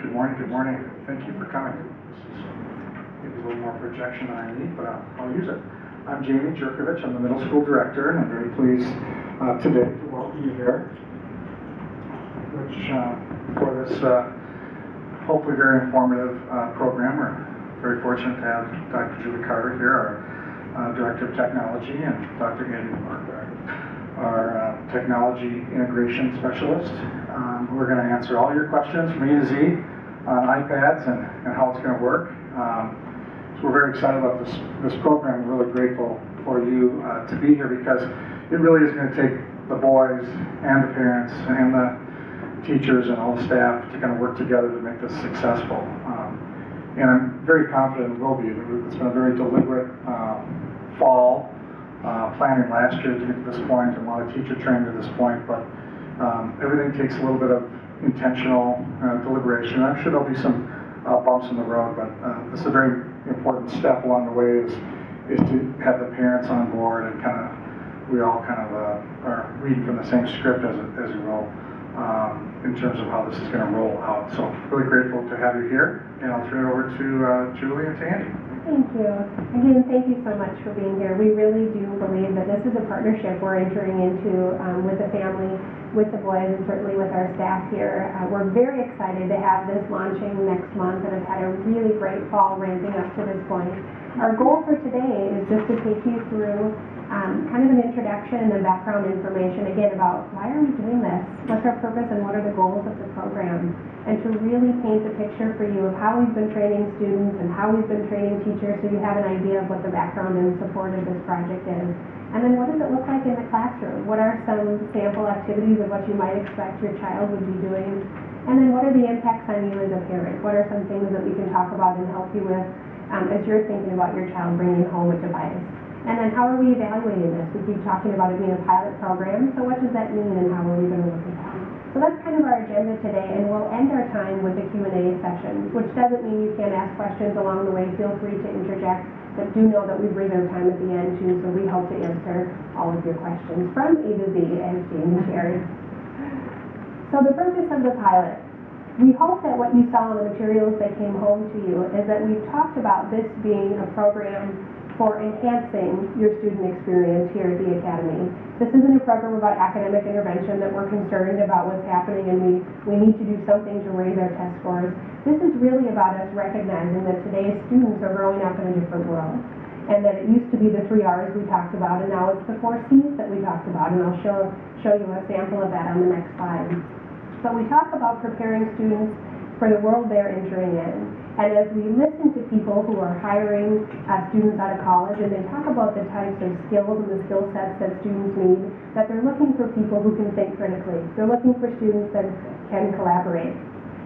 Good morning, good morning. Thank you for coming. This is maybe a little more projection than I need, but I'll use it. I'm Jamie Jerkovich. I'm the middle school director, and I'm very pleased today to welcome you here, for this hopefully very informative program. We're very fortunate to have Dr. Julie Carter here, our Director of Technology, and Dr. Andy Mark, our Technology Integration Specialist. We're going to answer all your questions from A to Z on iPads and how it's going to work. So we're very excited about this program. We're really grateful for you to be here, because it really is going to take the boys and the parents and the teachers and all the staff to kind of work together to make this successful. And I'm very confident it will be. It's been a very deliberate fall planning last year to get to this point, and a lot of teacher training to this point, but everything takes a little bit of intentional deliberation. I'm sure there'll be some bumps in the road, but this is a very important step along the way is to have the parents on board, and we all are reading from the same script as you will, in terms of how this is going to roll out. So really grateful to have you here, and I'll turn it over to Julie and to Andy. Thank you. Again, thank you so much for being here. We really do believe that this is a partnership we're entering into with the family, with the boys, and certainly with our staff here. We're very excited to have this launching next month, and have had a really great fall ramping up to this point. Our goal for today is just to take you through kind of an introduction and background information, again, about why are we doing this, what's our purpose, and what are the goals of the program, and to really paint the picture for you of how we've been training students and how we've been training teachers, so you have an idea of what the background and support of this project is. And then what does it look like in the classroom? What are some sample activities of what you might expect your child would be doing? And then what are the impacts on you as a parent? What are some things that we can talk about and help you with as you're thinking about your child bringing home a device? And then how are we evaluating this? We keep talking about it being a pilot program, so what does that mean, and how are we going to look at that? So that's kind of our agenda today, and we'll end our time with a Q&A session, which doesn't mean you can't ask questions along the way. Feel free to interject, but do know that we've reserved time at the end too, so we hope to answer all of your questions from A to Z, as Jamie shared. So the purpose of the pilot. We hope that what you saw in the materials that came home to you is that we've talked about this being a program for enhancing your student experience here at the Academy. This isn't a program about academic intervention that we're concerned about what's happening and we need to do something to raise our test scores. This is really about us recognizing that today's students are growing up in a different world, and that it used to be the 3 R's we talked about, and now it's the 4 C's that we talked about, and I'll show you a sample of that on the next slide. But we talk about preparing students for the world they're entering in. And as we listen to people who are hiring students out of college, and they talk about the types of skills and the skill sets that students need, that they're looking for people who can think critically. They're looking for students that can collaborate.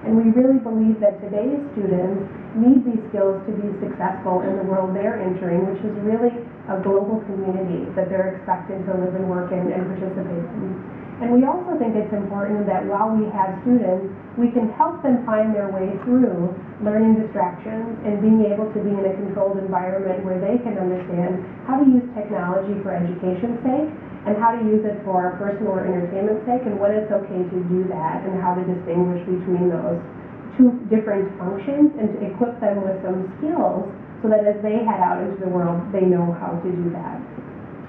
And we really believe that today's students need these skills to be successful in the world they're entering, which is really a global community that they're expected to live and work in and participate in. And we also think it's important that while we have students, we can help them find their way through learning distractions and being able to be in a controlled environment where they can understand how to use technology for education's sake, and how to use it for personal or entertainment sake, and when it's okay to do that, and how to distinguish between those two different functions, and to equip them with some skills so that as they head out into the world, they know how to do that.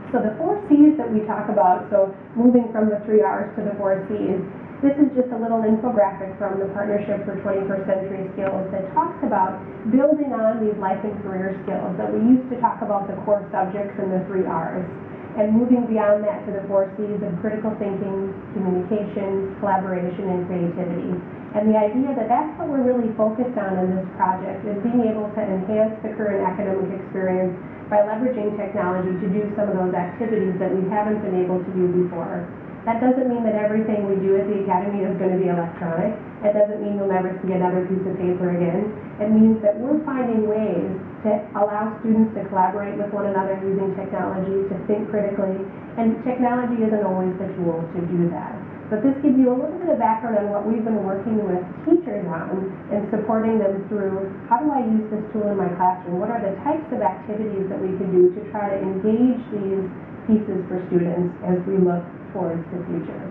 So the 4 C's that we talk about, so moving from the 3 R's to the 4 C's, this is just a little infographic from the Partnership for 21st Century Skills that talks about building on these life and career skills that we used to talk about, the core subjects and the 3 R's, and moving beyond that to the 4 C's of critical thinking, communication, collaboration, and creativity. And the idea that that's what we're really focused on in this project is being able to enhance the current academic experience by leveraging technology to do some of those activities that we haven't been able to do before. That doesn't mean that everything we do at the Academy is going to be electronic. It doesn't mean you'll never see another piece of paper again. It means that we're finding ways to allow students to collaborate with one another using technology, to think critically, and technology isn't always the tool to do that. But this gives you a little bit of background on what we've been working with teachers on and supporting them through, how do I use this tool in my classroom? What are the types of activities that we can do to try to engage these pieces for students as we look towards the future?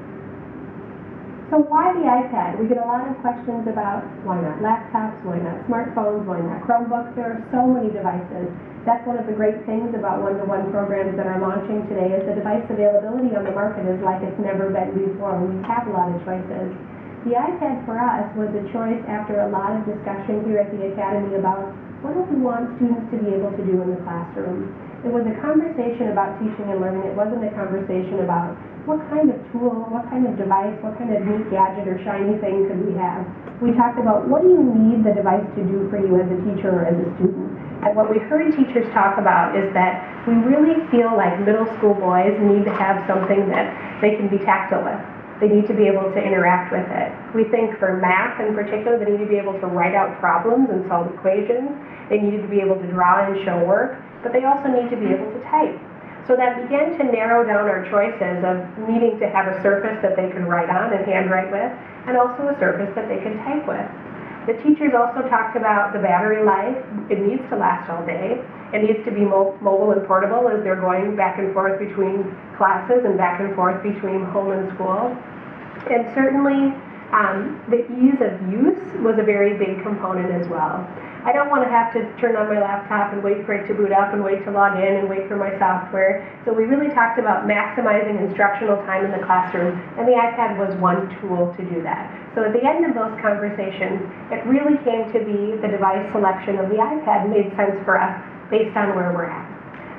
So why the iPad? We get a lot of questions about why not laptops, why not smartphones, why not Chromebooks. There are so many devices. That's one of the great things about one-to-one programs that are launching today is the device availability on the market is like it's never been before. We have a lot of choices. The iPad for us was a choice after a lot of discussion here at the Academy about what do we want students to be able to do in the classroom. It was a conversation about teaching and learning. It wasn't a conversation about what kind of tool, what kind of device, what kind of neat gadget or shiny thing could we have. We talked about what do you need the device to do for you as a teacher or as a student. And what we heard teachers talk about is that we really feel like middle school boys need to have something that they can be tactile with. They need to be able to interact with it. We think for math in particular, they need to be able to write out problems and solve equations. They needed to be able to draw and show work, but they also need to be able to type. So that began to narrow down our choices of needing to have a surface that they could write on and handwrite with, and also a surface that they could type with. The teachers also talked about the battery life. It needs to last all day. It needs to be mobile and portable as they're going back and forth between classes and back and forth between home and school. And certainly, the ease of use was a very big component as well. I don't want to have to turn on my laptop and wait for it to boot up and wait to log in and wait for my software. So we really talked about maximizing instructional time in the classroom, and the iPad was one tool to do that. So at the end of those conversations, it really came to be the device selection of the iPad made sense for us based on where we're at.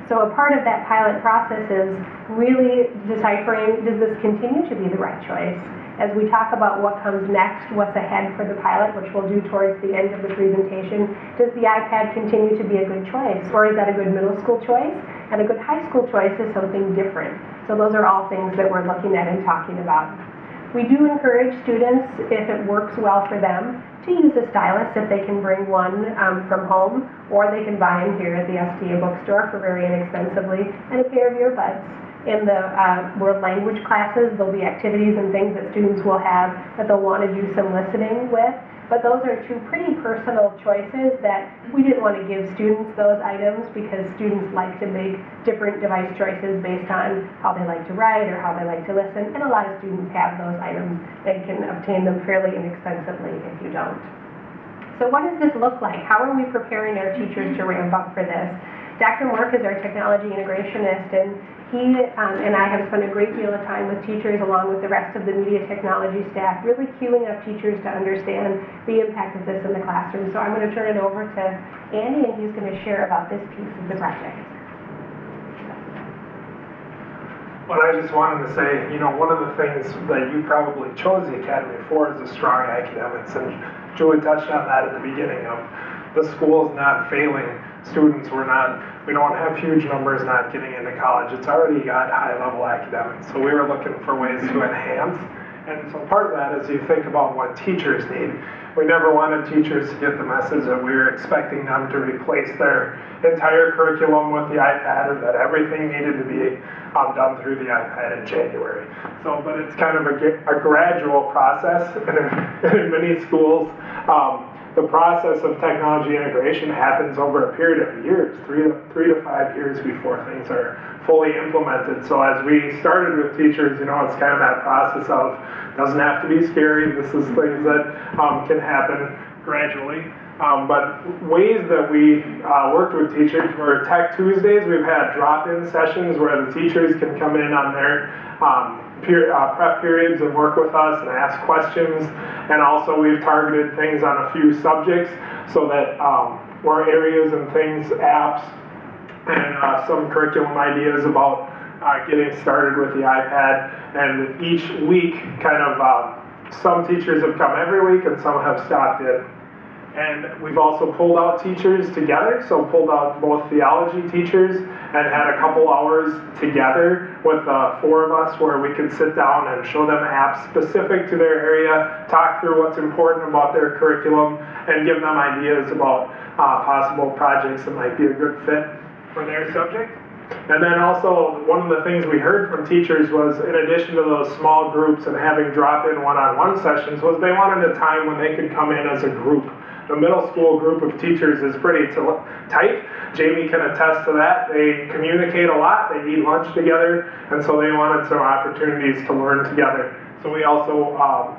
So a part of that pilot process is really deciphering, does this continue to be the right choice? As we talk about what comes next, what's ahead for the pilot, which we'll do towards the end of the presentation, does the iPad continue to be a good choice? Or is that a good middle school choice? And a good high school choice is something different. So those are all things that we're looking at and talking about. We do encourage students, if it works well for them, to use a stylus if they can bring one from home, or they can buy them here at the STA bookstore for very inexpensively, and a pair of earbuds. In the world language classes, there'll be activities and things that students will have that they'll want to do some listening with. But those are two pretty personal choices that we didn't want to give students those items because students like to make different device choices based on how they like to write or how they like to listen. And a lot of students have those items and can obtain them fairly inexpensively if you don't. So what does this look like? How are we preparing our teachers to ramp up for this? Dr. Mork is our technology integrationist, and he and I have spent a great deal of time with teachers along with the rest of the media technology staff, really queuing up teachers to understand the impact of this in the classroom. So I'm going to turn it over to Andy, and he's going to share about this piece of the project. Well, I just wanted to say, you know, one of the things that you probably chose the Academy for is the strong academics, and Julie touched on that at the beginning of the schools not failing. Students we don't have huge numbers not getting into college. It's already got high-level academics, so we were looking for ways to enhance. And so part of that is you think about what teachers need. We never wanted teachers to get the message that we were expecting them to replace their entire curriculum with the iPad and that everything needed to be done through the iPad in January. So, but it's kind of a gradual process, and in many schools, the process of technology integration happens over a period of years, three to 5 years before things are fully implemented. So as we started with teachers, you know, it's kind of that process of, doesn't have to be scary, this is things that can happen gradually. But ways that we worked with teachers were Tech Tuesdays. We've had drop-in sessions where the teachers can come in on their prep periods and work with us and ask questions. And also we've targeted things on a few subjects so that or areas and things, apps, and some curriculum ideas about getting started with the iPad. And each week, kind of, some teachers have come every week and some have stopped in. And we've also pulled out teachers together, so pulled out both theology teachers and had a couple hours together with 4 of us where we could sit down and show them apps specific to their area, talk through what's important about their curriculum, and give them ideas about possible projects that might be a good fit for their subject. And then also, one of the things we heard from teachers was, in addition to those small groups and having drop-in one-on-one sessions, was they wanted a time when they could come in as a group. The middle school group of teachers is pretty tight. Jamie can attest to that. They communicate a lot, they eat lunch together, and so they wanted some opportunities to learn together. So we also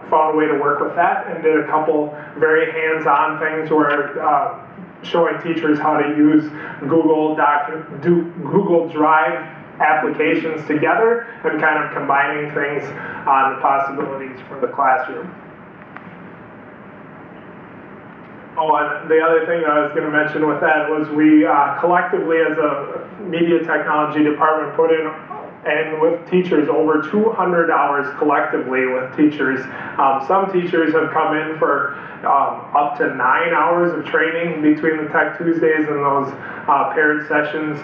found a way to work with that and did a couple very hands-on things where showing teachers how to use Google Drive applications together and kind of combining things on the possibilities for the classroom. Oh, and the other thing I was going to mention with that was we collectively as a media technology department put in and with teachers over 200 hours collectively with teachers. Some teachers have come in for up to 9 hours of training between the Tech Tuesdays and those paired sessions,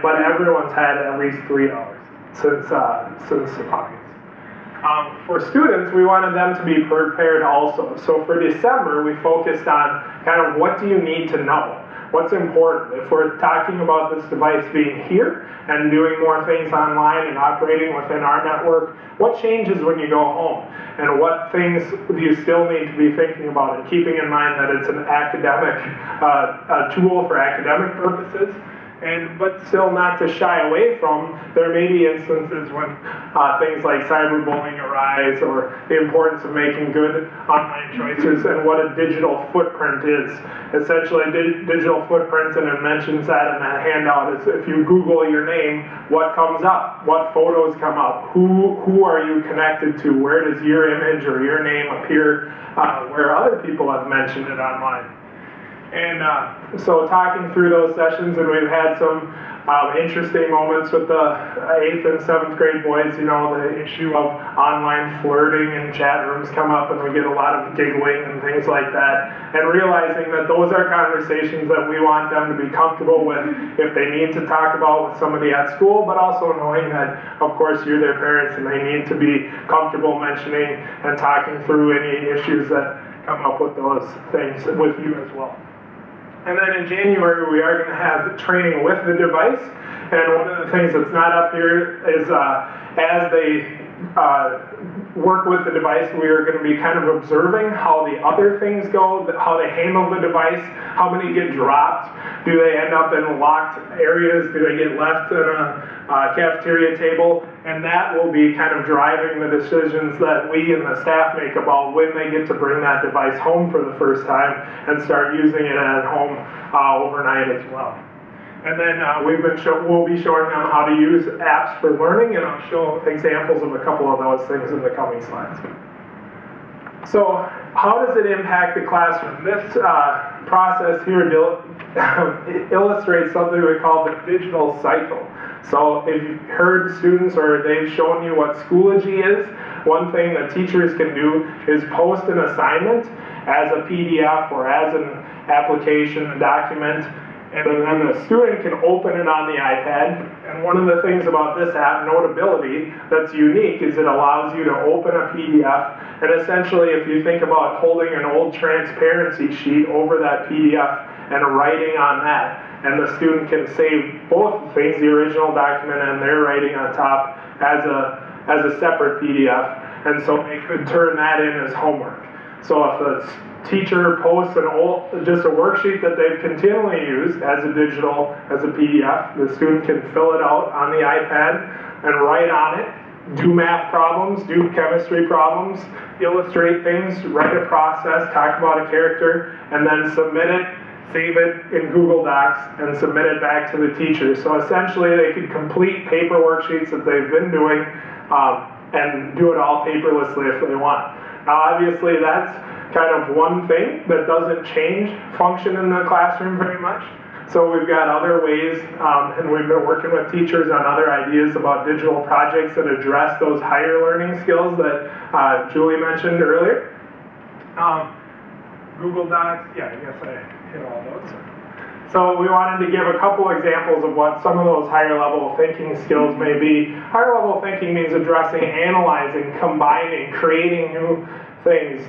but everyone's had at least 3 hours since August. For students, we wanted them to be prepared also. So for December, we focused on kind of what do you need to know? What's important? If we're talking about this device being here and doing more things online and operating within our network, what changes when you go home? And what things do you still need to be thinking about? And keeping in mind that it's an academic a tool for academic purposes, but still not to shy away from, there may be instances when things like cyberbullying arise or the importance of making good online choices and what a digital footprint is. Essentially, a digital footprint, and it mentions that in that handout, is if you Google your name, what comes up? What photos come up? Who are you connected to? Where does your image or your name appear where other people have mentioned it online? And so talking through those sessions, and we've had some interesting moments with the 8th and 7th grade boys. You know, the issue of online flirting in chat rooms come up, and we get a lot of giggling and things like that. And realizing that those are conversations that we want them to be comfortable with if they need to talk about with somebody at school, but also knowing that, of course, you're their parents and they need to be comfortable mentioning and talking through any issues that come up with those things with you as well. And then in January, we are going to have training with the device. And one of the things that's not up here is as they work with the device, we are going to be kind of observing how the other things go, how they handle the device, how many get dropped, do they end up in locked areas, do they get left in a cafeteria table, and that will be kind of driving the decisions that we and the staff make about when they get to bring that device home for the first time and start using it at home overnight as well. And then we'll be showing them how to use apps for learning, and I'll show examples of a couple of those things in the coming slides. So how does it impact the classroom? This process here illustrates something we call the digital cycle. So if you've heard students or they've shown you what Schoology is, one thing that teachers can do is post an assignment as a PDF or as an application, a document, and then the student can open it on the iPad. And one of the things about this app, Notability, that's unique is it allows you to open a PDF. And essentially, if you think about holding an old transparency sheet over that PDF and writing on that, and the student can save both things, the original document and their writing on top, as a separate PDF. And so they could turn that in as homework. So if the teacher posts just a worksheet that they've continually used as a PDF, the student can fill it out on the iPad and write on it, do math problems, do chemistry problems, illustrate things, write a process, talk about a character, and then submit it, save it in Google Docs, and submit it back to the teacher. So essentially they could complete paper worksheets that they've been doing and do it all paperlessly if they want. Now obviously that's kind of one thing that doesn't change function in the classroom very much. So we've got other ways, and we've been working with teachers on other ideas about digital projects that address those higher learning skills that Julie mentioned earlier. Google Docs, yeah, I guess I hit all those. So we wanted to give a couple examples of what some of those higher level thinking skills may be. Higher level thinking means addressing, analyzing, combining, creating new things,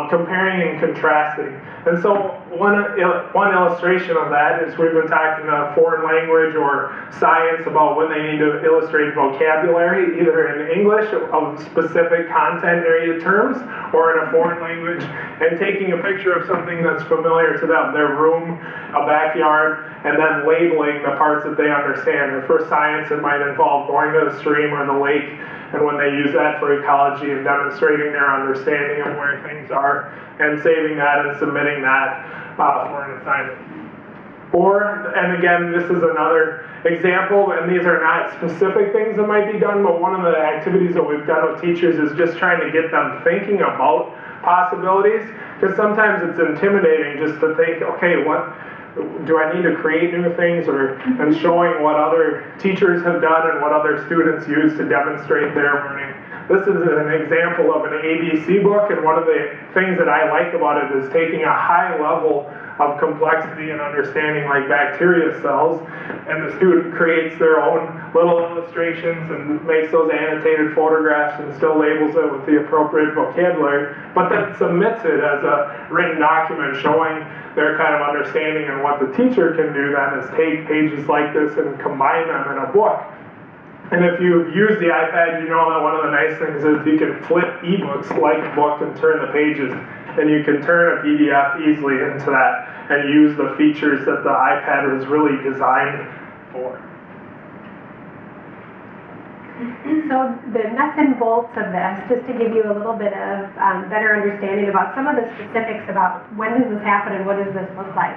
comparing and contrasting. And so one illustration of that is we've been talking about foreign language or science about when they need to illustrate vocabulary, either in English of specific content area terms or in a foreign language, and taking a picture of something that's familiar to them, their room, a backyard, and then labeling the parts that they understand. Or for science, it might involve going to the stream or the lake And when they use that for ecology and demonstrating their understanding of where things are and saving that and submitting that for an assignment. And again, this is another example, and these are not specific things that might be done, but one of the activities that we've done with teachers is just trying to get them thinking about possibilities, because sometimes it's intimidating just to think, okay, what do I need to create new things, and showing what other teachers have done and what other students use to demonstrate their learning. This is an example of an ABC book, and one of the things that I like about it is taking a high level of complexity and understanding, like bacteria cells, and the student creates their own little illustrations and makes those annotated photographs and still labels it with the appropriate vocabulary, but then submits it as a written document showing their kind of understanding. And what the teacher can do then is take pages like this and combine them in a book. And if you've used the iPad, you know that one of the nice things is you can flip ebooks like a book and turn the pages, and you can turn a PDF easily into that and use the features that the iPad was really designed for. So the nuts and bolts of this, just to give you a little bit of better understanding about some of the specifics about when does this happen and what does this look like.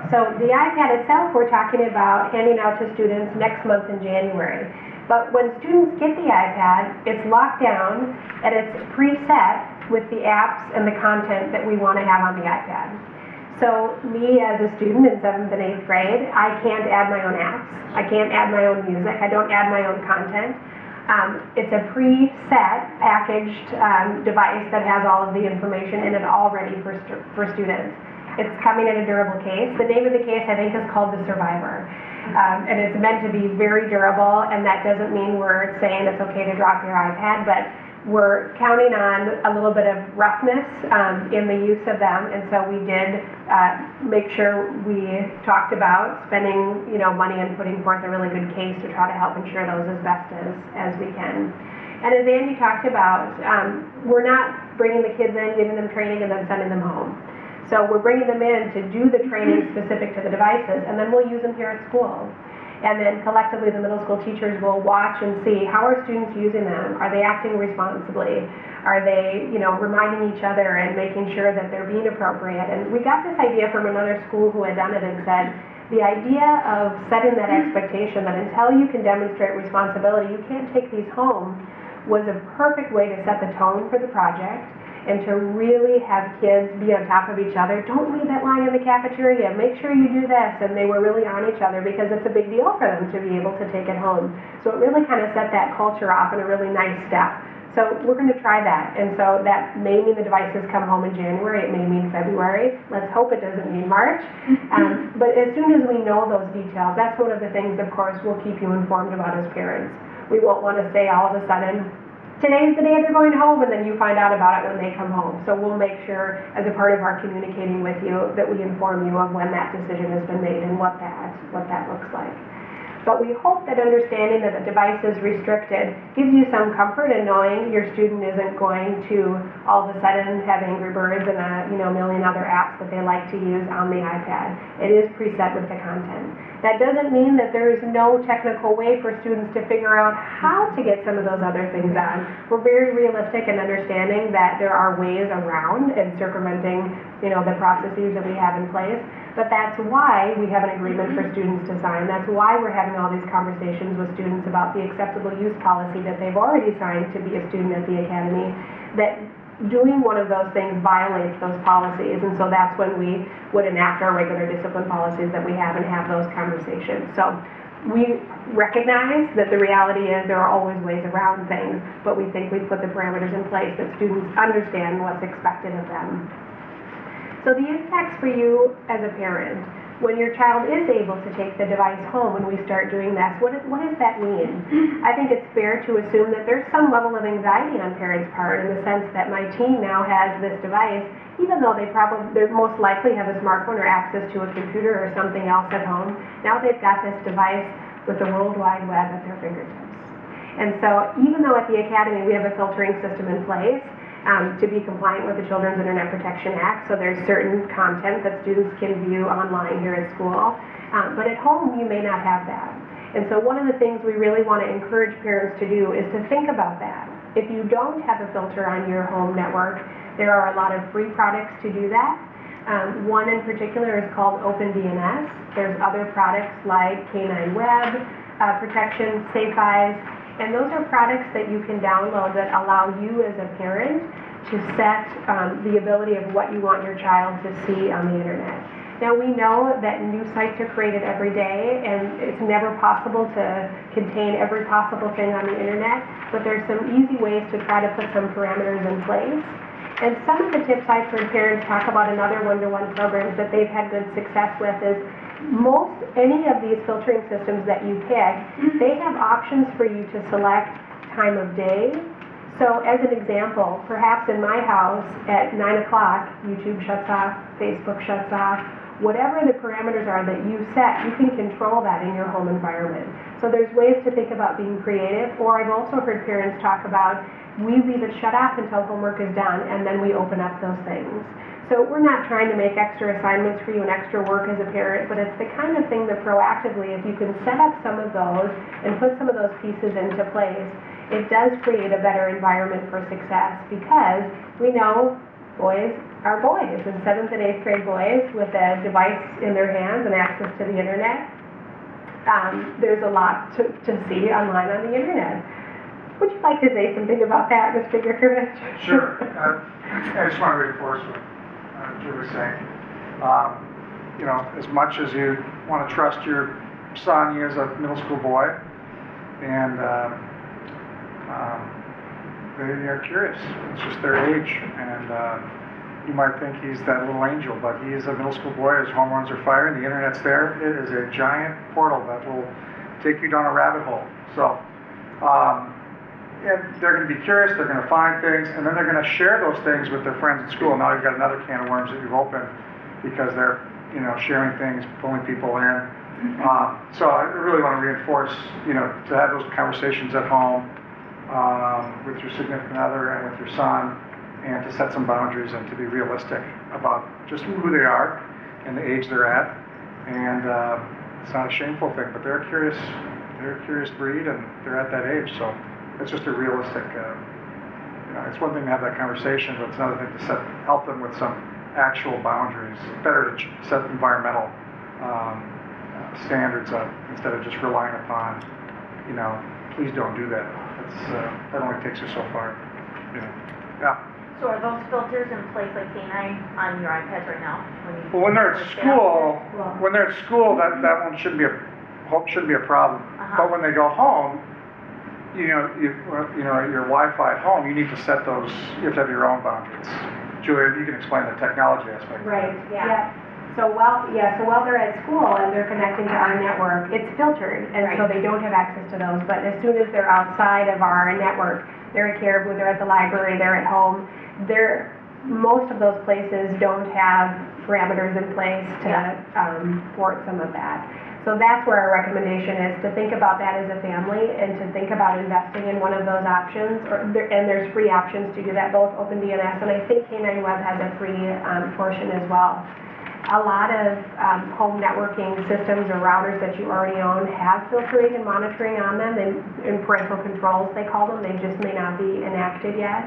So the iPad itself, we're talking about handing out to students next month in January. But when students get the iPad, it's locked down and it's preset with the apps and the content that we want to have on the iPad. So me as a student in 7th and 8th grade, I can't add my own apps. I can't add my own music. I don't add my own content. It's a preset, packaged device that has all of the information in it already for students. It's coming in a durable case. The name of the case, I think, is called the Survivor. And it's meant to be very durable, and that doesn't mean we're saying it's okay to drop your iPad, but we're counting on a little bit of roughness in the use of them, and so we did make sure we talked about spending money and putting forth a really good case to try to help ensure those as best as we can. And as Andy talked about, we're not bringing the kids in, giving them training, and then sending them home. So we're bringing them in to do the training specific to the devices, and then we'll use them here at school. And then collectively the middle school teachers will watch and see how are students using them. Are they acting responsibly? Are they reminding each other and making sure that they're being appropriate? And we got this idea from another school who had done it and said, the idea of setting that expectation that until you can demonstrate responsibility, you can't take these home, was a perfect way to set the tone for the project and to really have kids be on top of each other. Don't leave that lying in the cafeteria. Make sure you do this. And they were really on each other because it's a big deal for them to be able to take it home. So it really kind of set that culture off in a really nice step. So we're going to try that. And so that may mean the devices come home in January. It may mean February. Let's hope it doesn't mean March. But as soon as we know those details, that's one of the things, of course, we'll keep you informed about as parents. We won't want to say all of a sudden, today's the day they're going home, and then you find out about it when they come home. So we'll make sure, as a part of our communicating with you, that we inform you of when that decision has been made and what that looks like. But we hope that understanding that the device is restricted gives you some comfort in knowing your student isn't going to all of a sudden have Angry Birds and a million other apps that they like to use on the iPad. It is preset with the content. That doesn't mean that there is no technical way for students to figure out how to get some of those other things on. We're very realistic in understanding that there are ways around and circumventing, the processes that we have in place. But that's why we have an agreement for students to sign. That's why we're having all these conversations with students about the acceptable use policy that they've already signed to be a student at the academy, that doing one of those things violates those policies, and so that's when we would enact our regular discipline policies that we have and have those conversations. So we recognize that the reality is there are always ways around things, but we think we've put the parameters in place that students understand what's expected of them. So the impacts for you as a parent, when your child is able to take the device home when we start doing this, what does that mean? I think it's fair to assume that there's some level of anxiety on parents' part in the sense that my teen now has this device, even though they most likely have a smartphone or access to a computer or something else at home. Now they've got this device with the World Wide Web at their fingertips. And so even though at the Academy we have a filtering system in place, to be compliant with the Children's Internet Protection Act, so there's certain content that students can view online here at school, but at home you may not have that. And so one of the things we really want to encourage parents to do is to think about that. If you don't have a filter on your home network, there are a lot of free products to do that. One in particular is called OpenDNS. There's other products like K9 Web Protection, Safe Eyes, and those are products that you can download that allow you as a parent to set the ability of what you want your child to see on the internet. Now we know that new sites are created every day and it's never possible to contain every possible thing on the internet, but there's some easy ways to try to put some parameters in place. And some of the tips I've heard parents talk about in other one-to-one programs that they've had good success with is any of these filtering systems that you pick, they have options for you to select time of day. So as an example, perhaps in my house at 9 o'clock, YouTube shuts off, Facebook shuts off, whatever the parameters are that you set, you can control that in your home environment. So there's ways to think about being creative, or I've also heard parents talk about, we leave it shut off until homework is done, and then we open up those things. So we're not trying to make extra assignments for you and extra work as a parent, but it's the kind of thing that proactively, if you can set up some of those and put some of those pieces into place, it does create a better environment for success, because we know boys are boys, and 7th and 8th grade boys with a device in their hands and access to the internet. There's a lot to see online on the internet. Would you like to say something about that, Mr. Gierkovich? Sure. I just want to reinforce what Julie was saying. You know, as much as you want to trust your son, he is a middle school boy, and they are curious. It's just their age, and you might think he's that little angel, but he is a middle school boy. His hormones are firing. The internet's there. It is a giant portal that will take you down a rabbit hole. So, and they're going to be curious. They're going to find things, and then they're going to share those things with their friends at school. Now you've got another can of worms that you've opened because they're, you know, sharing things, pulling people in. So I really want to reinforce, you know, to have those conversations at home with your significant other and with your son, and to set some boundaries and to be realistic about just who they are and the age they're at. And it's not a shameful thing, but they're a curious breed, and they're at that age. So it's just a realistic, you know, it's one thing to have that conversation, but it's another thing to help them with some actual boundaries. It's better to set environmental standards up instead of just relying upon, you know, please don't do that. That only takes you so far. You know. Yeah. So are those filters in place like K9 on your iPads right now? Well, when they're at school, that one shouldn't be a problem. But when they go home, you know, your Wi-Fi at home, you need to set those. You have to have your own boundaries. Julia, you can explain the technology aspect. Right. Yeah. So while they're at school and they're connecting to our network, it's filtered, and so they don't have access to those. But as soon as they're outside of our network, they're at Caribou, they're at the library, they're at home. Most of those places don't have parameters in place to thwart some of that. So that's where our recommendation is, to think about that as a family and to think about investing in one of those options. And there's free options to do that, both OpenDNS and I think K9 Web has a free portion as well. A lot of home networking systems or routers that you already own have filtering and monitoring on them, and parental controls they call them. They just may not be enacted yet.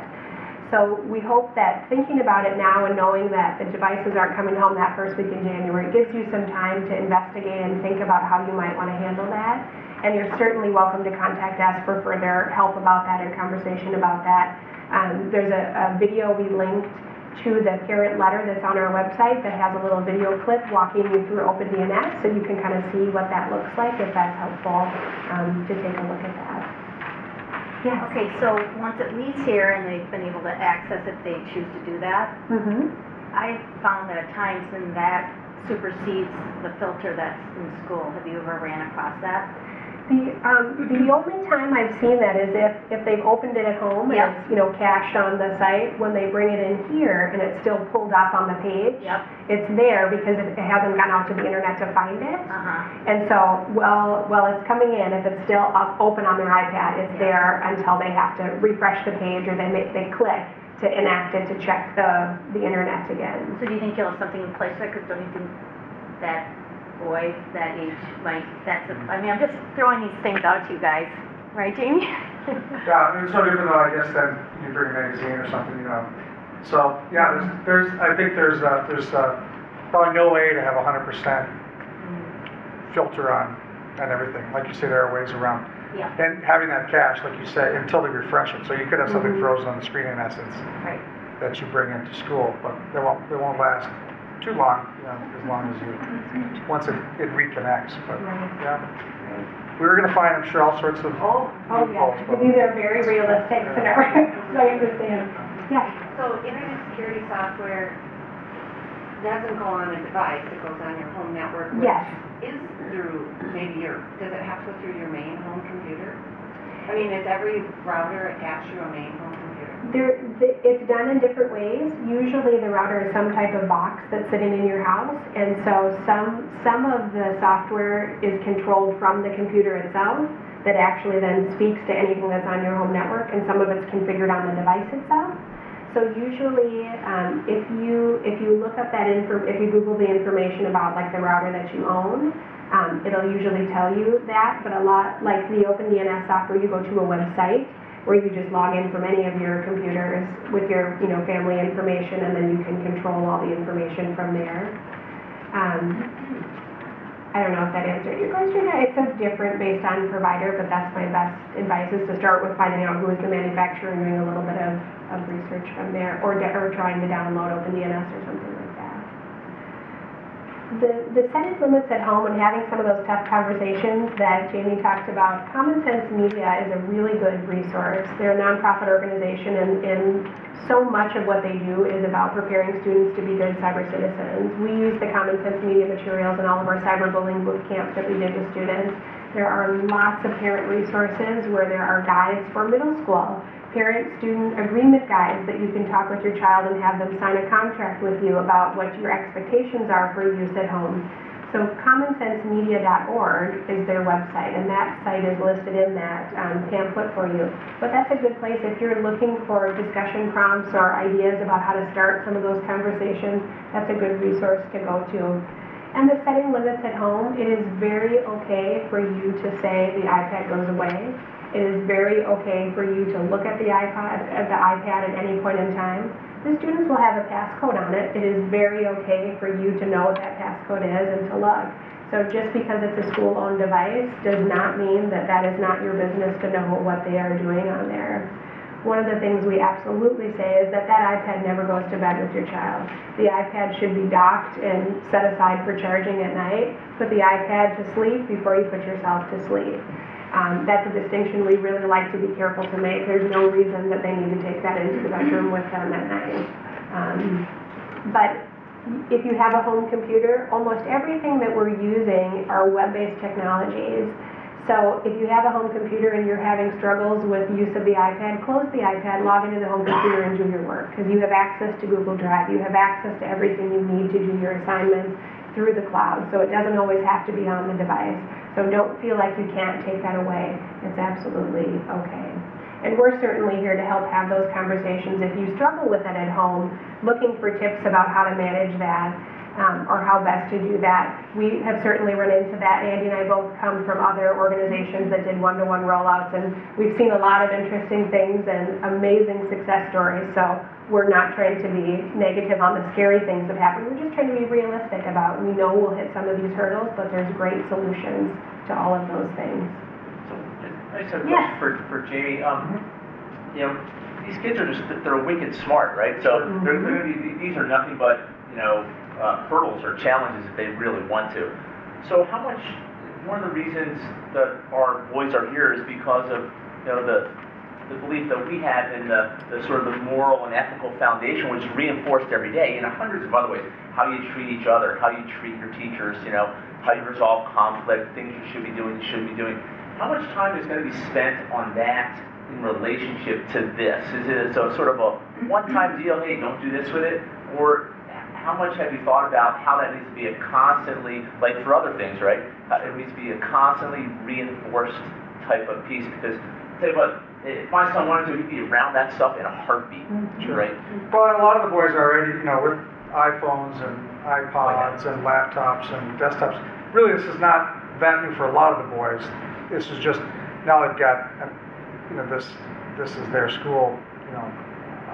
So we hope that thinking about it now and knowing that the devices aren't coming home that first week in January gives you some time to investigate and think about how you might want to handle that. And you're certainly welcome to contact us for further help about that and conversation about that. There's a video we linked to the parent letter that's on our website that has a little video clip walking you through OpenDNS, so you can kind of see what that looks like, if that's helpful to take a look at that. Yeah. Okay, so once it leaves here and they've been able to access it, they choose to do that. I found that at times then that supersedes the filter that's in school. Have you ever ran across that? The only time I've seen that is if they've opened it at home and it's, you know, cached on the site. When they bring it in here and it's still pulled up on the page, it's there because it hasn't gone out to the internet to find it. And so while it's coming in, if it's still open on their iPad, it's there until they have to refresh the page or they click to enact it to check the internet again. So do you think you'll have something in place there? Because don't you think that boy that age, like, I mean, I'm just throwing these things out to you guys, right, Jamie? Yeah, it's no different though, I guess, than you bring a magazine or something, you know. So, yeah, I think there's probably no way to have 100% filter on everything. Like you say, there are ways around. Yeah. And having that cache, like you say, until they refresh it. So you could have something frozen on the screen in essence Right. that you bring into school, but they won't last too long, you know, as long as you, once it reconnects. But, yeah. We were going to find, I'm sure, all sorts of Oh, loopholes, yes, but these are very realistic scenarios, I understand. Yeah. So internet security software doesn't go on a device, it goes on your home network, which Yes. is through maybe does it have to go through your main home computer? I mean, is every router attached to a main home computer? It's done in different ways. Usually the router is some type of box that's sitting in your house, and so some of the software is controlled from the computer itself that actually then speaks to anything that's on your home network, and some of it's configured on the device itself. So usually, if you look up if you Google the information about like the router that you own, it'll usually tell you that. But a lot like the OpenDNS software, you go to a website where you just log in from any of your computers with your family information, and then you can control all the information from there. I don't know if that answered your question. It's so different based on provider, but that's my best advice is to start with finding out who is the manufacturer and doing a little bit of research from there, or trying to download OpenDNS or something like that. The setting limits at home and having some of those tough conversations that Jamie talked about, Common Sense Media is a really good resource. They're a nonprofit organization, and so much of what they do is about preparing students to be good cyber citizens. We use the Common Sense Media materials in all of our cyberbullying boot camps that we did with students. There are lots of parent resources where there are guides for middle school, parent-student agreement guides that you can talk with your child and have them sign a contract with you about what your expectations are for use at home. So commonsensemedia.org is their website, and that site is listed in that pamphlet for you. But that's a good place if you're looking for discussion prompts or ideas about how to start some of those conversations. That's a good resource to go to. And the setting limits at home, it is very okay for you to say the iPad goes away. It is very okay for you to look at the iPad at any point in time. The students will have a passcode on it. It is very okay for you to know what that passcode is and to look. So just because it's a school-owned device does not mean that that is not your business to know what they are doing on there. One of the things we absolutely say is that iPad never goes to bed with your child. The iPad should be docked and set aside for charging at night. Put the iPad to sleep before you put yourself to sleep. That's a distinction we really like to be careful to make. There's no reason that they need to take that into the bedroom with them at night. But if you have a home computer, almost everything that we're using are web-based technologies. So if you have a home computer and you're having struggles with use of the iPad, close the iPad, log into the home computer and do your work, because you have access to Google Drive. You have access to everything you need to do your assignments through the cloud, so it doesn't always have to be on the device. So don't feel like you can't take that away. It's absolutely okay. And we're certainly here to help have those conversations. If you struggle with it at home, looking for tips about how to manage that, or how best to do that. We have certainly run into that. Andy and I both come from other organizations that did one-to-one rollouts, and we've seen a lot of interesting things and amazing success stories. So we're not trying to be negative on the scary things that happen. We're just trying to be realistic about, we know we'll hit some of these hurdles, but there's great solutions to all of those things. So I just have a question for Jamie. You know, these kids are they're wicked smart, right? So they're going to be, these are nothing but, hurdles or challenges if they really want to. So one of the reasons that our boys are here is because of, the belief that we have in the sort of the moral and ethical foundation, which is reinforced every day in hundreds of other ways. How you treat each other, how you treat your teachers, how you resolve conflict, things you should be doing, you shouldn't be doing. How much time is going to be spent on that in relationship to this? Is it sort of a one-time deal, hey, don't do this with it? Or how much have you thought about how that needs to be a constantly, like for other things, right? It needs to be a constantly reinforced type of piece, because, tell you what, if my son wanted to, he'd be around that stuff in a heartbeat, right? Well, a lot of the boys already, iPhones and iPods and laptops and desktops. Really, this is not that new for a lot of the boys. This is just, now they've got, this is their school,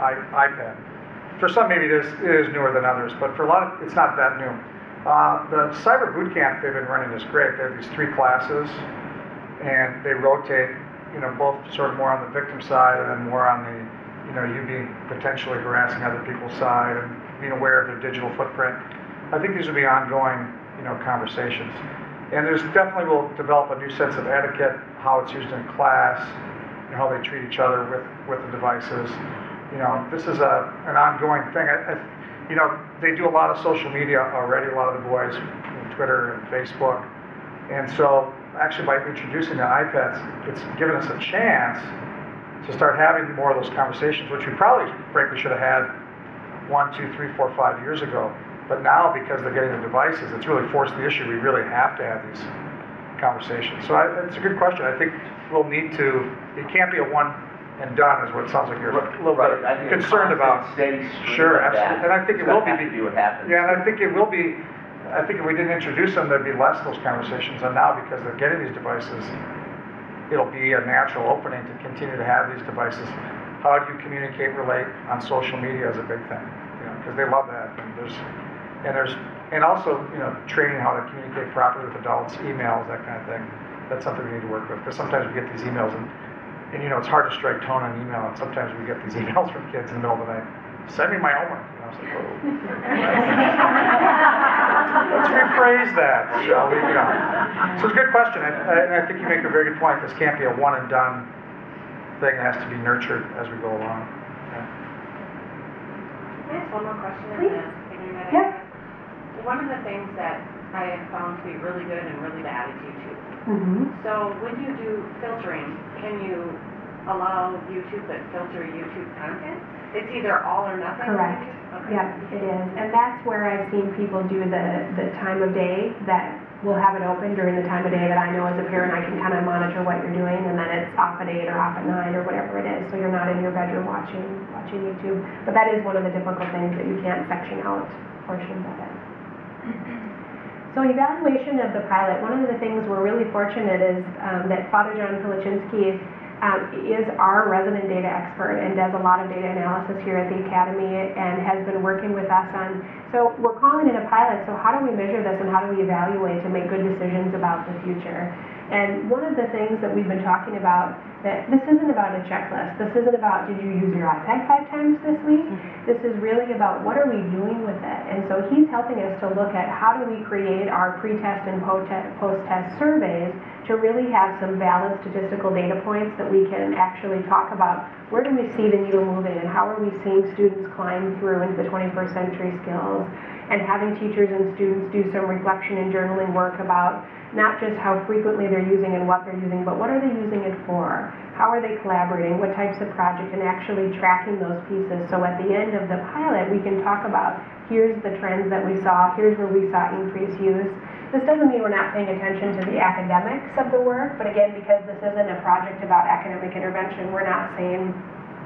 iPad. For some, maybe it is newer than others, but for a lot of, it's not that new. The cyber boot camp they've been running is great. They have these 3 classes, and they rotate, both sort of more on the victim side and then more on the, you being potentially harassing other people's side and being aware of their digital footprint. I think these will be ongoing, conversations. And there's definitely will develop a new sense of etiquette, how it's used in class, how they treat each other with the devices. This is an ongoing thing. They do a lot of social media already, a lot of the boys, Twitter and Facebook. And so actually by introducing the iPads, it's given us a chance to start having more of those conversations, which we probably, frankly, should have had 1, 2, 3, 4, 5 years ago. But now, because they're getting the devices, it's really forced the issue. We really have to have these conversations. So it's a good question. I think we'll need to, it can't be a one and done is what it sounds like you're a little bit concerned about. Sure, absolutely. And I think it will be. Yeah, and I think it will be. I think if we didn't introduce them, there'd be less of those conversations. And now, because they're getting these devices, it'll be a natural opening to continue to have these devices. How do you communicate, relate on social media is a big thing, because they love that. And also, training how to communicate properly with adults, emails, that kind of thing. That's something we need to work with, because sometimes we get these emails and it's hard to strike tone on email, and sometimes we get these emails from kids in the middle of the night. Send me my homework. I was like, oh. Let's rephrase that, shall we? So it's a good question, and I think you make a very good point. This can't be a one and done thing. It has to be nurtured as we go along. Can I ask one more question? Please. Yes. One of the things that I have found to be really good and really bad is YouTube. So when you do filtering, can you allow YouTube that filter YouTube content? It's either all or nothing? Correct. Okay. Yep, it is. And that's where I've seen people do the time of day that will have it open during the time of day that I know as a parent I can kind of monitor what you're doing, and then it's off at 8 or off at 9 or whatever it is, so you're not in your bedroom watching YouTube. But that is one of the difficult things, that you can't section out portions of it. So evaluation of the pilot, one of the things we're really fortunate is that Father John Pilichinsky is our resident data expert and does a lot of data analysis here at the Academy and has been working with us on, so we're calling it a pilot, so how do we measure this and how do we evaluate to make good decisions about the future? And one of the things that we've been talking about, that this isn't about a checklist. This isn't about, did you use your iPad 5 times this week? This is really about, what are we doing with it? And so he's helping us to look at how do we create our pre-test and post-test surveys to really have some valid statistical data points that we can actually talk about. Where do we see the needle moving, and how are we seeing students climb through into the 21st century skills? And having teachers and students do some reflection and journaling work about not just how frequently they're using and what they're using, but what are they using it for? How are they collaborating? What types of projects? And actually tracking those pieces. So at the end of the pilot, we can talk about, here's the trends that we saw, here's where we saw increased use. This doesn't mean we're not paying attention to the academics of the work, but again, because this isn't a project about academic intervention, we're not saying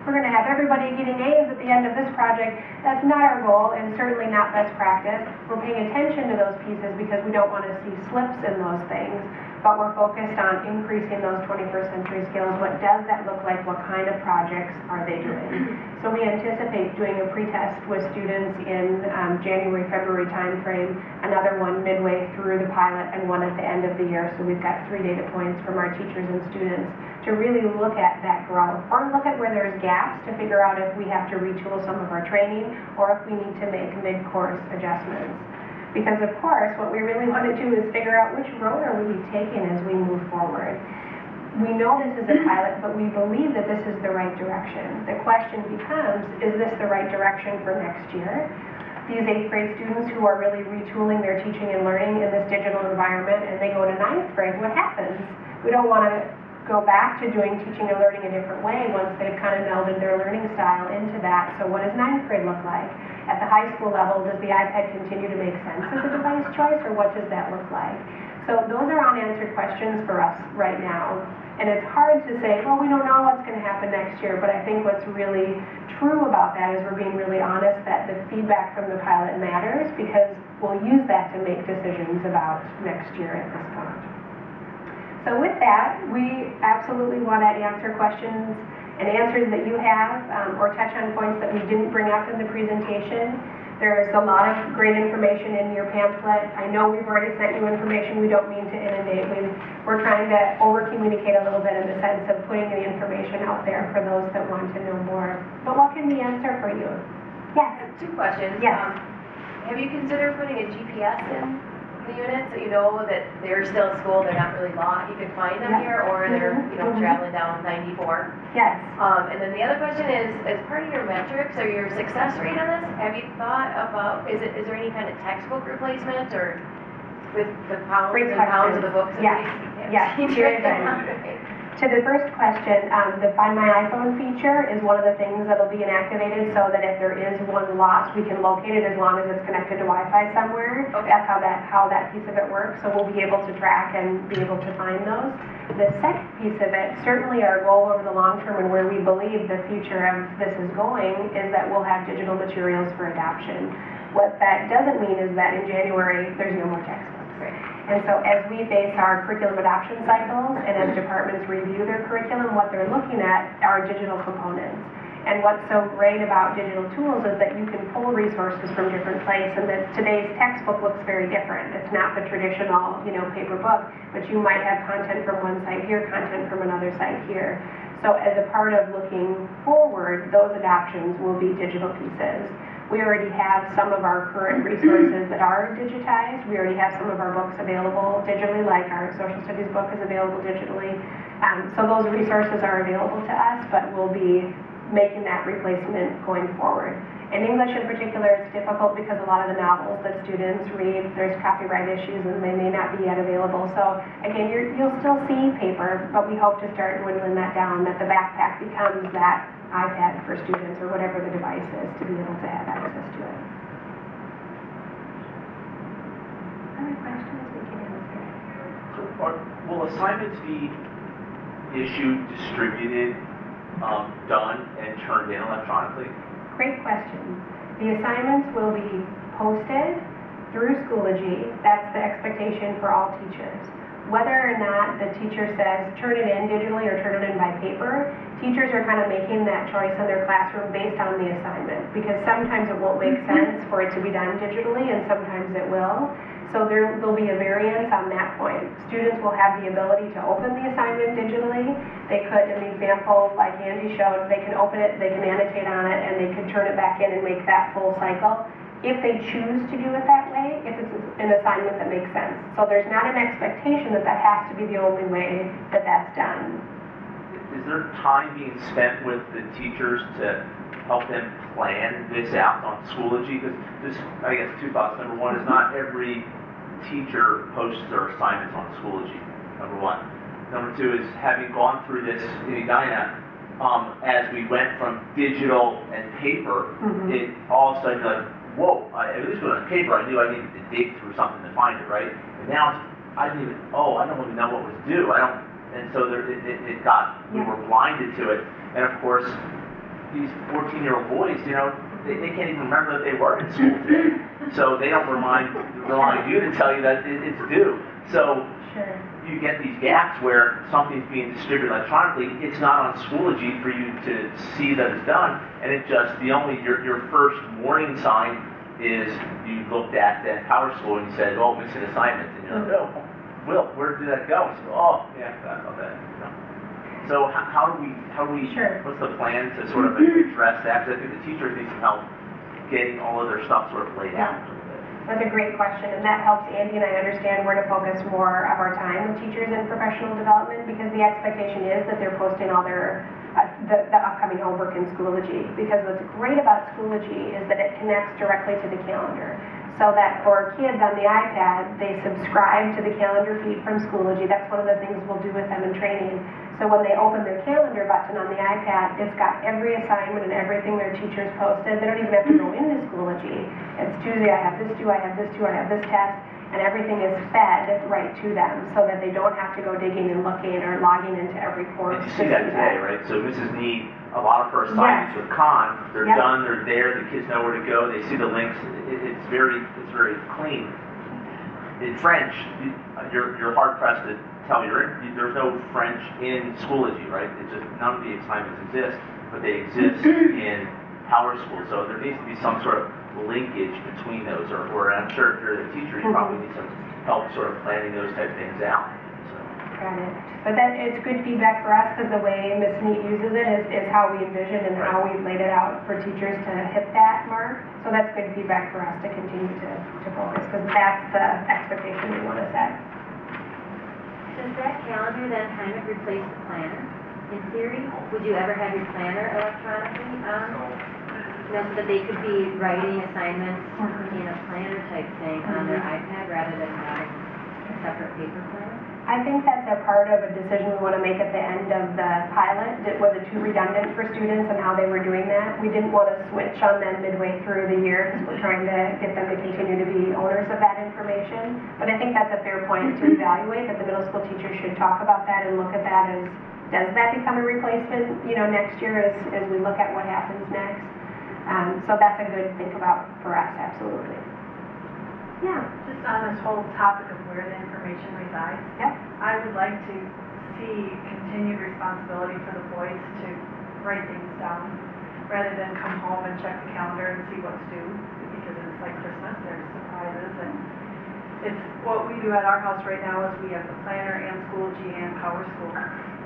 we're going to have everybody getting A's at the end of this project. That's not our goal, and certainly not best practice. We're paying attention to those pieces because we don't want to see slips in those things, but we're focused on increasing those 21st century skills. What does that look like? What kind of projects are they doing? So we anticipate doing a pre-test with students in January, February timeframe, another one midway through the pilot, and one at the end of the year. So we've got 3 data points from our teachers and students to really look at that growth, or look at where there's gaps to figure out if we have to retool some of our training or if we need to make mid-course adjustments. Because of course, what we really want to do is figure out which road are we taking as we move forward. We know this is a pilot, but we believe that this is the right direction. The question becomes, is this the right direction for next year? These 8th grade students who are really retooling their teaching and learning in this digital environment, and they go to 9th grade, what happens? We don't want to go back to doing teaching and learning a different way once they've kind of melded their learning style into that. So what does 9th grade look like? At the high school level, does the iPad continue to make sense as a device choice, or what does that look like? So those are unanswered questions for us right now. And it's hard to say, well, we don't know what's going to happen next year, but I think what's really true about that is we're being really honest that the feedback from the pilot matters, because we'll use that to make decisions about next year at this point. So with that, we absolutely want to answer questions and answers that you have, or touch on points that we didn't bring up in the presentation. There's a lot of great information in your pamphlet. I know we've already sent you information. We don't mean to inundate. We're trying to over-communicate a little bit in the sense of putting the information out there for those that want to know more. But what can we answer for you? Yes. I have 2 questions. Yes. Have you considered putting a GPS in the unit so you know that they're still at school, they're not really lost, you can find them here, or they're traveling down 94? Yes. And then the other question is, as part of your metrics or your success rate on this, have you thought about, is there any kind of textbook replacement, or with the pounds and pounds of the books? Yes. Yes. Very good. To the first question, the Find My iPhone feature is one of the things that'll be inactivated, so that if there is one lost, we can locate it as long as it's connected to Wi-Fi somewhere. Okay. That's how that piece of it works. So we'll be able to track and be able to find those. The second piece of it, certainly our goal over the long term and where we believe the future of this is going, is that we'll have digital materials for adoption. What that doesn't mean is that in January there's no more textbooks. And so as we base our curriculum adoption cycles and as departments review their curriculum, what they're looking at are digital components. And what's so great about digital tools is that you can pull resources from different places, and that today's textbook looks very different. It's not the traditional, paper book, but you might have content from one site here, content from another site here. So as a part of looking forward, those adoptions will be digital pieces. We already have some of our current resources that are digitized. We already have some of our books available digitally, like our social studies book is available digitally. So those resources are available to us, but we'll be making that replacement going forward. In English in particular, it's difficult because a lot of the novels that students read, there's copyright issues and they may not be yet available. So again, you'll still see paper, but we hope to start dwindling that down, that the backpack becomes that iPad for students or whatever the device is to be able to have access to it. Other questions we can answer? So will assignments be issued, distributed, done, and turned in electronically? Great question. The assignments will be posted through Schoology. That's the expectation for all teachers. Whether or not the teacher says turn it in digitally or turn it in by paper, teachers are kind of making that choice in their classroom based on the assignment, because sometimes it won't make sense for it to be done digitally and sometimes it will. So there'll be a variance on that point. Students will have the ability to open the assignment digitally. They could, in the example like Andy showed, they can open it, they can annotate on it, and they can turn it back in and make that full cycle if they choose to do it that way, if it's an assignment that makes sense. So there's not an expectation that that has to be the only way that that's done. Is there time being spent with the teachers to help them plan this out on Schoology? Because this, I guess, 2 thoughts. Number one is not every teacher posts their assignments on Schoology, number one. Number two is, having gone through this in Edina, as we went from digital and paper, it all of a sudden like, whoa, at least with on paper I knew I needed to dig through something to find it, right? And now I don't even know what was due. And so we were blinded to it. And of course, these 14-year-old boys, they can't even remember that they were in school today. So they don't rely on you to tell you that it's due. So you get these gaps where something's being distributed electronically. It's not on Schoology for you to see that it's done, and your first warning sign is you looked at the PowerSchool and you said, "Oh, missing assignment," and you're like, "Oh, Will, where did that go?" So, "Oh, yeah, I forgot about that." So how do we? What's the plan to sort of address that? Because I think the teachers need some help getting all of their stuff sort of laid out. That's a great question, and that helps Andy and I understand where to focus more of our time with teachers in professional development, because the expectation is that they're posting all their the upcoming homework in Schoology. Because what's great about Schoology is that it connects directly to the calendar. So that for kids on the iPad, they subscribe to the calendar feed from Schoology. That's one of the things we'll do with them in training. So when they open their calendar button on the iPad, it's got every assignment and everything their teachers posted. They don't even have to go into Schoology. It's Tuesday, I have this due, I have this due, I have this test. and everything is fed right to them so that they don't have to go digging and looking or logging into every course. And you see that today, right? So Mrs. Need, a lot of her assignments with Khan, they're Yep. done, they're there, the kids know where to go, they see the links, it's very clean. In French, you're hard pressed to tell there's no French in Schoology, right? It's just none of the assignments exist, but they exist in Power School. So there needs to be some sort of linkage between those, or I'm sure if you're the teacher, you probably need some help sort of planning those type of things out. So. Got it. But that it's good feedback for us because the way Ms. Neat uses it is how we envision and how we've laid it out for teachers to hit that mark. So that's good feedback for us to continue to focus because that's the expectation we want to set. Does that calendar then kind of replace the planner? In theory, would you ever have your planner electronically on? So that they could be writing assignments in a planner type thing on their iPad rather than having a separate paper planner? I think that's a part of a decision we want to make at the end of the pilot. Was it too redundant for students and how they were doing that? We didn't want to switch on them midway through the year because we're trying to get them to continue to be owners of that information. But I think that's a fair point to evaluate, that the middle school teachers should talk about that and look at that as, does that become a replacement, next year as we look at what happens next? So that's a good think about for us, absolutely. Yeah, just on this whole topic of where the information resides. Yep. I would like to see continued responsibility for the boys to write things down rather than come home and check the calendar and see what's due, because it's like Christmas, there's surprises, and it's what we do at our house right now is we have the planner and Schoology and Power School.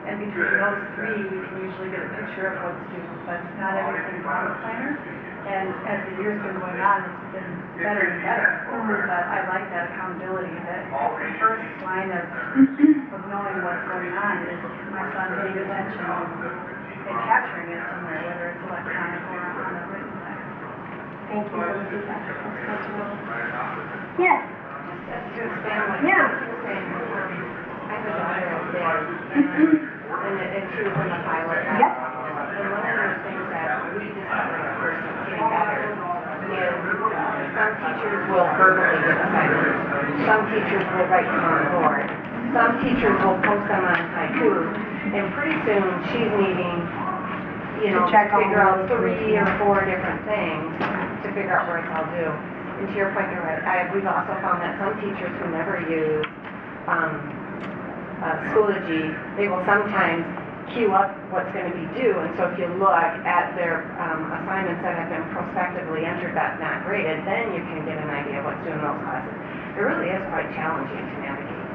And between those three, we can usually get a picture of what's due, but not everything's on the planner. And as the year's been going on, it's been better and better. But I like that accountability, that the first line of knowing what's going on is my son paying attention and capturing it somewhere, whether it's electronic or on a written text. Thank you for the feedback. That's good to know. Yes. Just to expand what Yeah. you were saying, I have a daughter up there, and she was in the pilot. Yep. And one of those things that we discovered at first is getting better is some teachers will verbally give assignments. Some teachers will write them on the board. Some teachers will post them on Haiku. And pretty soon she's needing, to figure out 3 or 4 different things to figure out where it's all due. And to your point, you're right. We've also found that some teachers who never use Schoology, they will sometimes queue up what's going to be due, and so if you look at their assignments that have been prospectively entered but not graded, then you can get an idea of what's due in those classes. It really is quite challenging to navigate.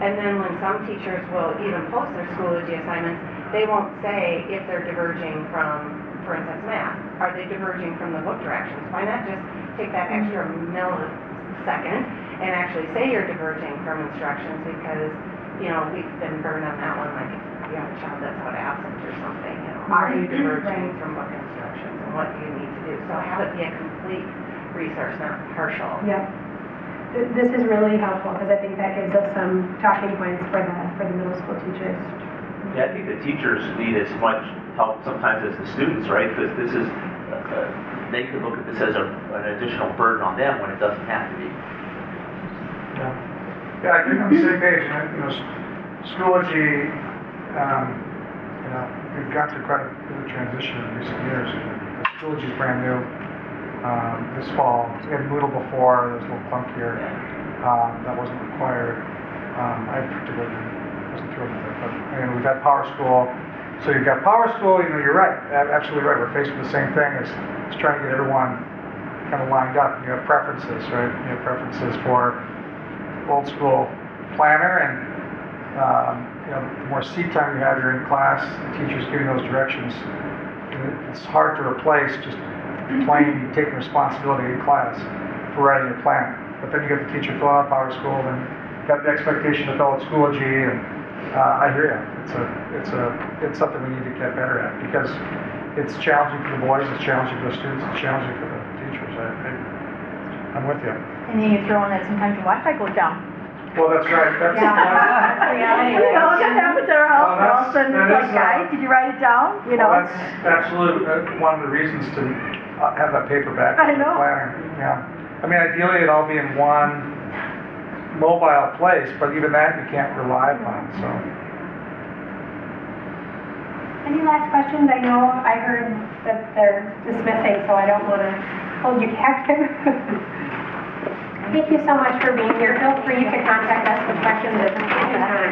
And then when some teachers will even post their Schoology assignments, they won't say if they're diverging from, for instance, math. Are they diverging from the book directions? Why not just take that extra millisecond and actually say you're diverging from instructions, because we've been burned on that one, like if you have a child that's out absent or something, are you diverging from book instructions, and what do you need to do? So have it be a complete resource, not partial. Yep. This is really helpful because I think that gives us some talking points for the middle school teachers. Yeah, I think the teachers need as much help sometimes as the students, right? Because this is, they could look at this as an additional burden on them when it doesn't have to be. Yeah, I think on the same page. Schoology, we've got through quite a bit of transition in recent years. Schoology is brand new. This fall, we had Moodle before. There was a little clunkier. That wasn't required. I particularly wasn't thrilled with it. But we've had Power School. So you've got Power School. You're right, absolutely right. We're faced with the same thing as trying to get everyone kind of lined up. You have preferences, right? You have preferences for old school planner, and the more seat time you have, you're in class, the teacher's giving those directions. It's hard to replace just plain taking responsibility in class for writing your plan. But then you get the teacher filling out Power School, and got the expectation to fill out Schoology, and I hear you. It's something we need to get better at, because it's challenging for the boys, it's challenging for the students, it's challenging for the teachers. I'm with you. And then you throw in that sometimes your Wi-Fi goes down. Well, that's right. That's reality. That happens at our house. All of a sudden it's like, guys, did you write it down? Well, that's absolutely one of the reasons to have that paper back in the planner. Yeah. I mean, ideally it'd all be in one mobile place, but even that you can't rely upon, so. Any last questions? I know I heard that they're dismissing, so I don't want to hold you captive. Thank you so much for being here. Feel free to contact us with questions at any time.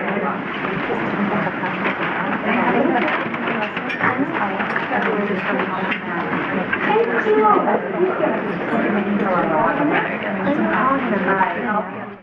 Thank you.